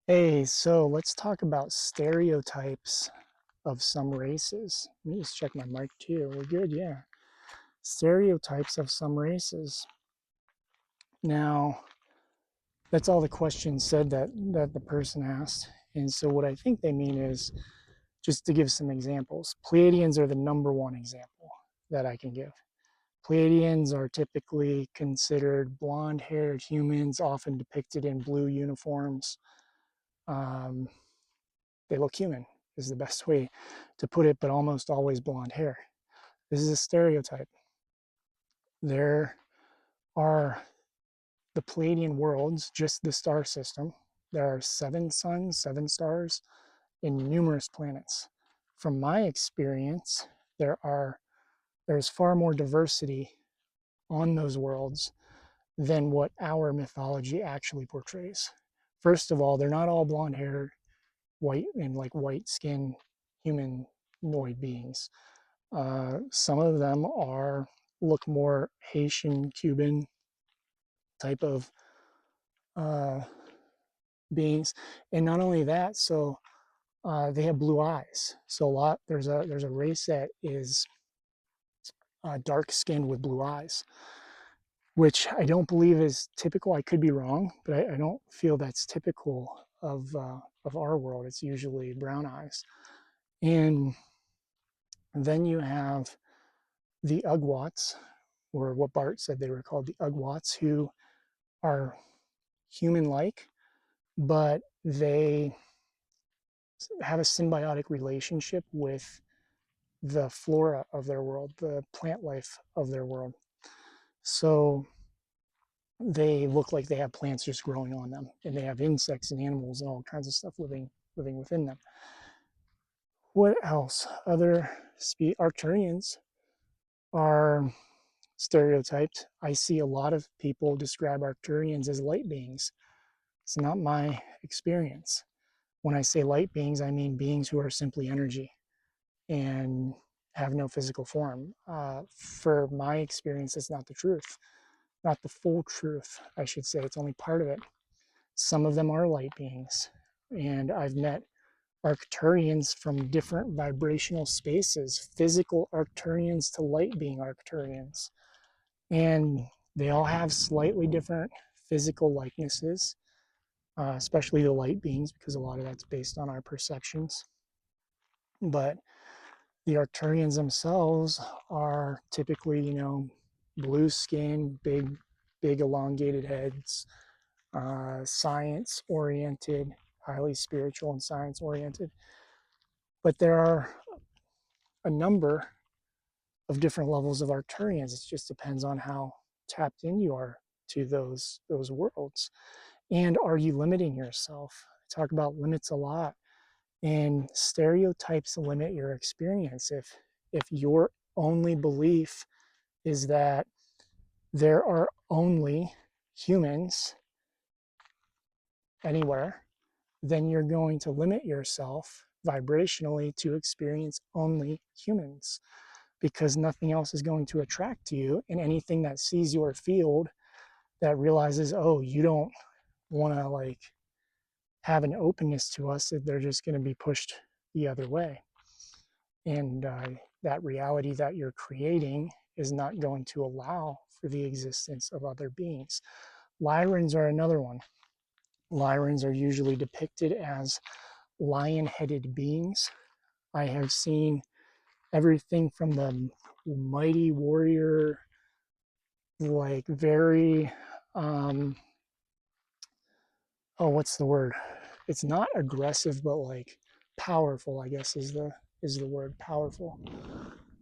Hey, so let's talk about stereotypes of some races. Let me just check my mic too. We're good, yeah. Stereotypes of some races. Now, that's all the question said that the person asked. And so what I think they mean is just to give some examples. Pleiadians are the number one example that I can give. Pleiadians are typically considered blonde-haired humans, often depicted in blue uniforms. Um, they look human is the best way to put it, but almost always blonde hair. This is a stereotype. There are the Pleiadian worlds, just the star system. There are 7 suns, 7 stars, and numerous planets. From my experience, there's far more diversity on those worlds than what our mythology actually portrays. First of all, they're not all blonde haired, white and like white skin humanoid beings. Some of them look more Haitian, Cuban type of uh, beings, and not only that, so they have blue eyes. So there's a race that is dark skinned with blue eyes, which I don't believe is typical. I could be wrong, but I don't feel that's typical of our world. It's usually brown eyes, and then you have the Ugwats, or what Bart said they were called, the Ugwats, who are human-like, but they have a symbiotic relationship with the flora of their world, the plant life of their world. So they look like they have plants just growing on them, and they have insects and animals and all kinds of stuff living within them. What else? Other Arcturians are stereotyped. I see a lot of people describe Arcturians as light beings. It's not my experience. When I say light beings, I mean beings who are simply energy and have no physical form. For my experience, it's not the truth, not the full truth, I should say. It's only part of it. Some of them are light beings, and I've met Arcturians from different vibrational spaces, physical Arcturians to light being Arcturians. And they all have slightly different physical likenesses, especially the light beings, because a lot of that's based on our perceptions. But the Arcturians themselves are typically, blue skin, big elongated heads, science oriented, highly spiritual and science oriented. But there are a number of different levels of Arcturians. It just depends on how tapped in you are to those worlds. And are you limiting yourself? I talk about limits a lot, and stereotypes limit your experience. If your only belief is that there are only humans anywhere, then you're going to limit yourself vibrationally to experience only humans, because nothing else is going to attract you. And anything that sees your field that realizes, oh, you don't want to like have an openness to us, that they're just going to be pushed the other way. And that reality that you're creating is not going to allow for the existence of other beings. Lyrans are another one. Lyrans are usually depicted as lion-headed beings. I have seen everything from the mighty warrior, like very, what's the word? It's not aggressive, but like powerful, I guess is the word, powerful.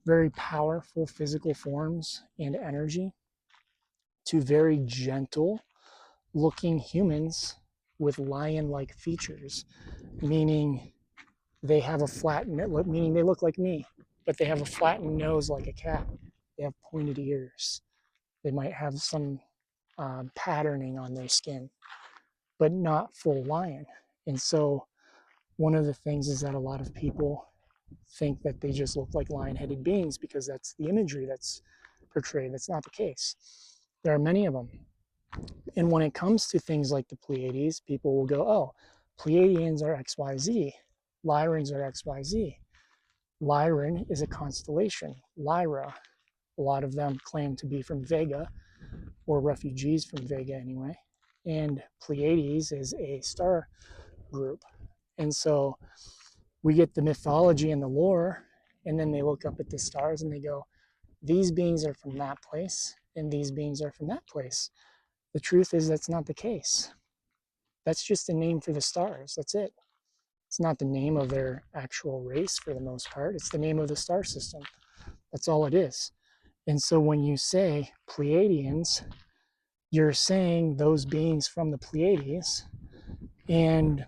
Very powerful physical forms and energy, to very gentle looking humans with lion-like features, meaning they have a flattened, meaning they look like me, but they have a flattened nose like a cat. They have pointed ears. They might have some patterning on their skin, but not full lion. And so one of the things is that a lot of people think that they just look like lion-headed beings because that's the imagery that's portrayed. That's not the case. There are many of them. And when it comes to things like the Pleiades, people will go, oh, Pleiadians are XYZ. Lyrans are XYZ. Lyran is a constellation, Lyra. A lot of them claim to be from Vega, or refugees from Vega anyway. And Pleiades is a star group. And so we get the mythology and the lore, and then they look up at the stars and they go, these beings are from that place, and these beings are from that place. The truth is that's not the case. That's just a name for the stars. That's it. It's not the name of their actual race for the most part. It's the name of the star system. That's all it is. And so when you say Pleiadians, you're saying those beings from the Pleiades, and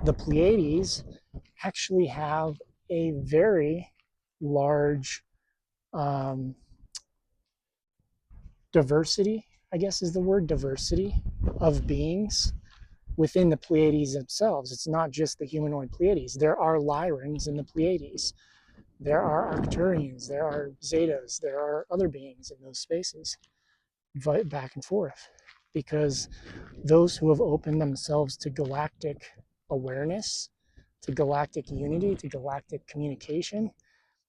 the Pleiades actually have a very large diversity, I guess is the word, diversity of beings within the Pleiades themselves. It's not just the humanoid Pleiades. There are Lyrans in the Pleiades. There are Arcturians, there are Zetas, there are other beings in those spaces, back and forth, because those who have opened themselves to galactic awareness, to galactic unity, to galactic communication,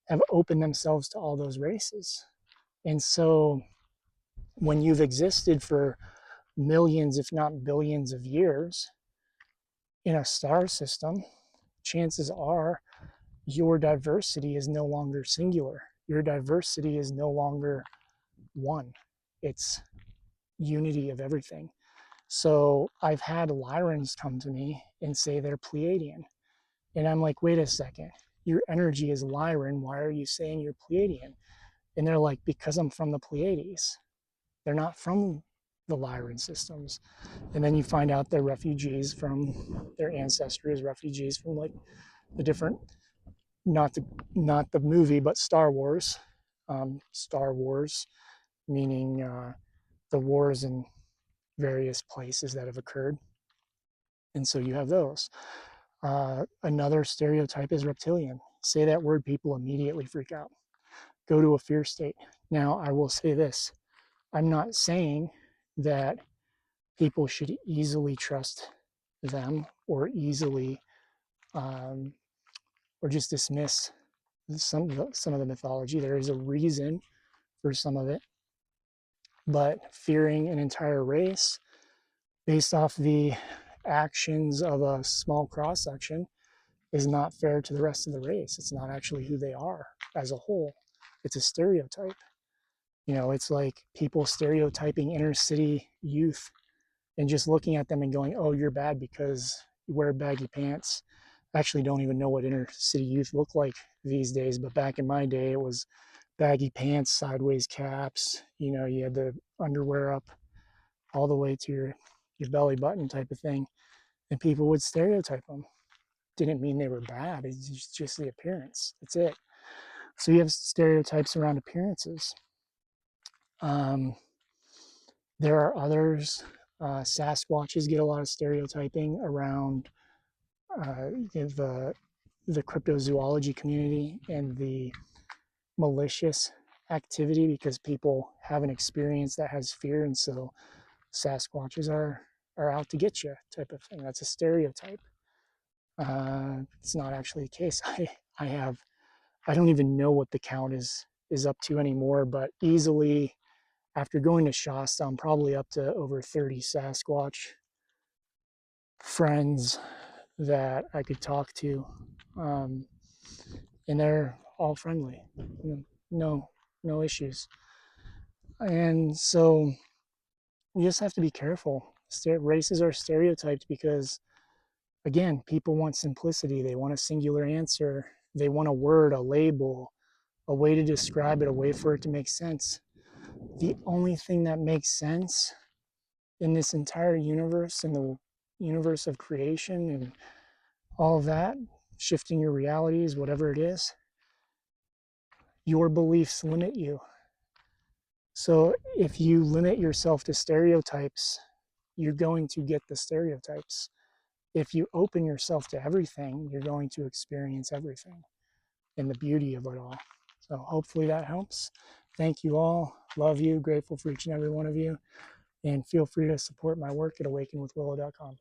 have opened themselves to all those races. And so when you've existed for millions, if not billions of years in a star system, chances are your diversity is no longer singular. Your diversity is no longer one. It's unity of everything. So I've had Lyrans come to me and say they're Pleiadian. And I'm like, wait a second, your energy is Lyran. Why are you saying you're Pleiadian? And they're like, because I'm from the Pleiades. They're not from the Lyran systems. And then you find out they're refugees from, their ancestry is refugees from like the different, not the movie, but Star Wars. Star Wars, meaning the wars in various places that have occurred. And so you have those. Another stereotype is reptilian. Say that word, people immediately freak out. Go to a fear state. Now, I will say this. I'm not saying that people should easily trust them or easily or just dismiss some of the mythology. There is a reason for some of it, but fearing an entire race based off the actions of a small cross section is not fair to the rest of the race. It's not actually who they are as a whole. It's a stereotype. You know, it's like people stereotyping inner city youth and just looking at them and going, oh, you're bad because you wear baggy pants. I actually don't even know what inner city youth look like these days, but back in my day, it was baggy pants, sideways caps. You know, you had the underwear up all the way to your belly button type of thing. And people would stereotype them. Didn't mean they were bad. It's just the appearance. That's it. So you have stereotypes around appearances. There are others. Sasquatches get a lot of stereotyping around the cryptozoology community and the malicious activity, because people have an experience that has fear, and so Sasquatches are out to get you type of thing. That's a stereotype. It's not actually the case. I don't even know what the count is up to anymore, but easily after going to Shasta, I'm probably up to over 30 Sasquatch friends that I could talk to, and they're all friendly, no issues. And so you just have to be careful. Races are stereotyped because, again, people want simplicity. They want a singular answer. They want a word, a label, a way to describe it, a way for it to make sense. The only thing that makes sense in this entire universe, in the universe of creation and all of that, shifting your realities, whatever it is, your beliefs limit you. So if you limit yourself to stereotypes, you're going to get the stereotypes. If you open yourself to everything, you're going to experience everything and the beauty of it all. So hopefully that helps. Thank you all. Love you. Grateful for each and every one of you. And feel free to support my work at awakenwithwillow.com.